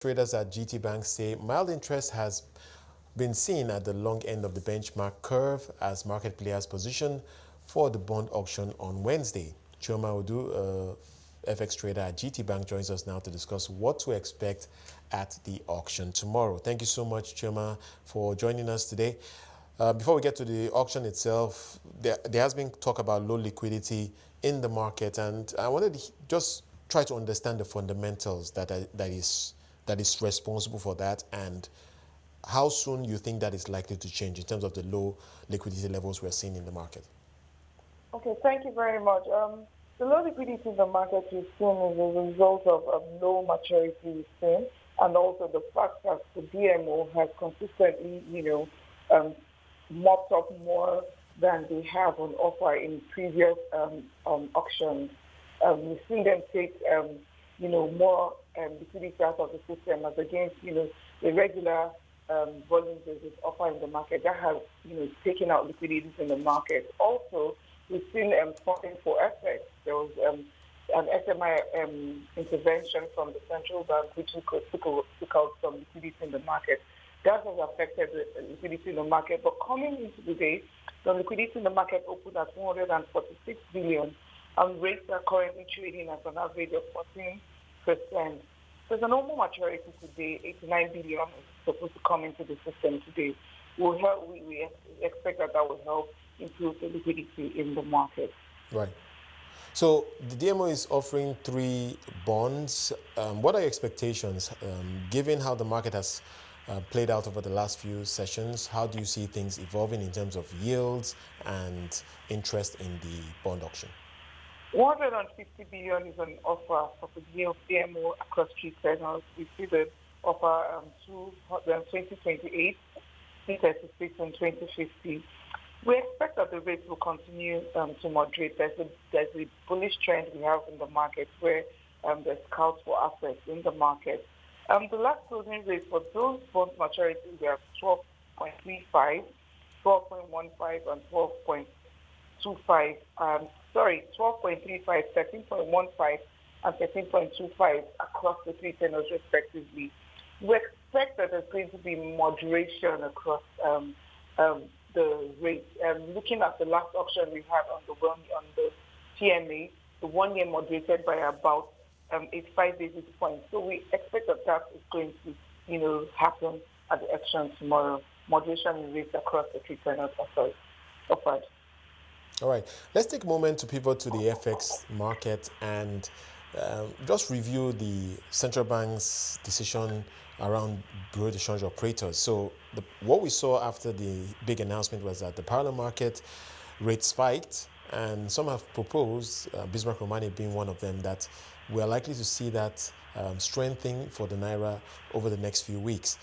Traders at GT Bank say mild interest has been seen at the long end of the benchmark curve as market players position for the bond auction on Wednesday. Chioma Udu, FX trader at GT Bank, joins us now to discuss what to expect at the auction tomorrow. Thank you so much, Chioma, for joining us today. Before we get to the auction itself, there has been talk about low liquidity in the market, and I wanted to just try to understand the fundamentals that is responsible for that, and how soon you think that is likely to change in terms of the low liquidity levels we're seeing in the market. Okay, thank you very much. The low liquidity in the market we've seen is a result of low maturity we've seen, and also the fact that the DMO has consistently, mopped up more than they have on offer in previous auctions. We've seen them take, more liquidity out of the system as against, the regular volumes that is offered in the market. That has, taken out liquidity in the market. Also, we've seen funding for FX. There was an SMI intervention from the central bank, which took out some liquidity in the market. That has affected the liquidity in the market. But coming into the day, the liquidity in the market opened at 146 billion, and rates are currently trading at an average of 14%. There's a normal maturity today, 89 billion is supposed to come into the system today. We expect that will help improve the liquidity in the market. Right. So the DMO is offering 3 bonds. What are your expectations, given how the market has played out over the last few sessions? How do you see things evolving in terms of yields and interest in the bond auction? 150 billion is an offer for the DMO across 3 tenors. We see the offer 2028, 2036, and 2050. We expect that the rates will continue to moderate. There's a bullish trend we have in the market where there's scouts for assets in the market. The last closing rate for those bond maturities were 12.35, 12.15, and 12.25. 12.35, 13.15, and 13.25 across the 3 tenors respectively. We expect that there's going to be moderation across the rate. Looking at the last auction we had on the TMA, the 1 year moderated by about 85 basis points. So we expect that is going to, happen at the auction tomorrow. Moderation in rates across the 3 tenors offered. All right. Let's take a moment to pivot to the FX market and just review the central bank's decision around Bureau de change operators. So what we saw after the big announcement was that the parallel market rate spiked, and some have proposed, Bismarck Romani being one of them, that we are likely to see that strengthening for the Naira over the next few weeks.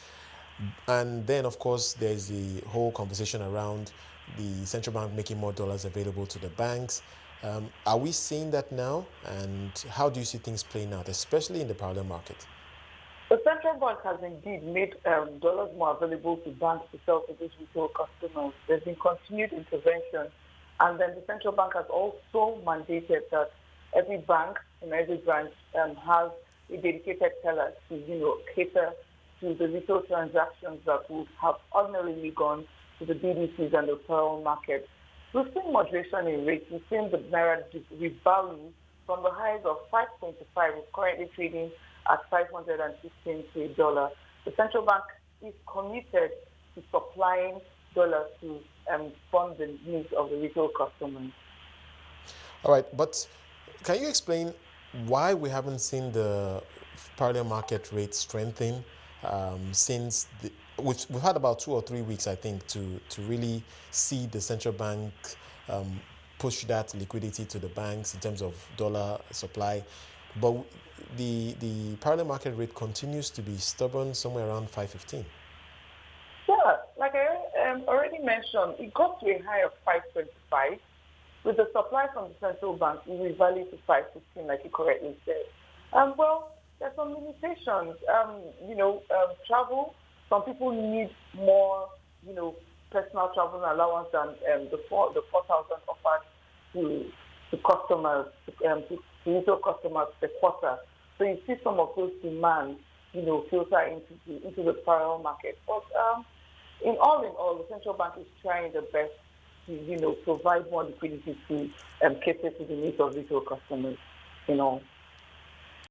And then, of course, there's the whole conversation around the central bank making more dollars available to the banks. Are we seeing that now? And how do you see things playing out, especially in the parallel market? The central bank has indeed made dollars more available to banks to sell to these retail customers. There's been continued intervention. And then the central bank has also mandated that every bank and every branch has a dedicated teller to, cater to the retail transactions that would have ordinarily gone to the BDCs and the parallel market. We've seen moderation in rates. We've seen the Naira revalue from the highs of 5.25, it's currently trading at 516 to a dollar. The central bank is committed to supplying dollars to fund the needs of the retail customers. All right, but can you explain why we haven't seen the parallel market rate strengthen since we've had about 2 or 3 weeks, I think, to really see the central bank push that liquidity to the banks in terms of dollar supply. But the parallel market rate continues to be stubborn, somewhere around 5.15. Yeah, like I already mentioned, it got to a high of 5.25. With the supply from the central bank, we revalue to 5.15, like you correctly said. Well, there's some limitations. Travel. Some people need more, personal travel allowance than the 4,000 offered to customers, to retail customers per quarter. So you see some of those demands, filter into the parallel market. But in all, the central bank is trying the best to, provide more liquidity to cater to the needs of retail customers,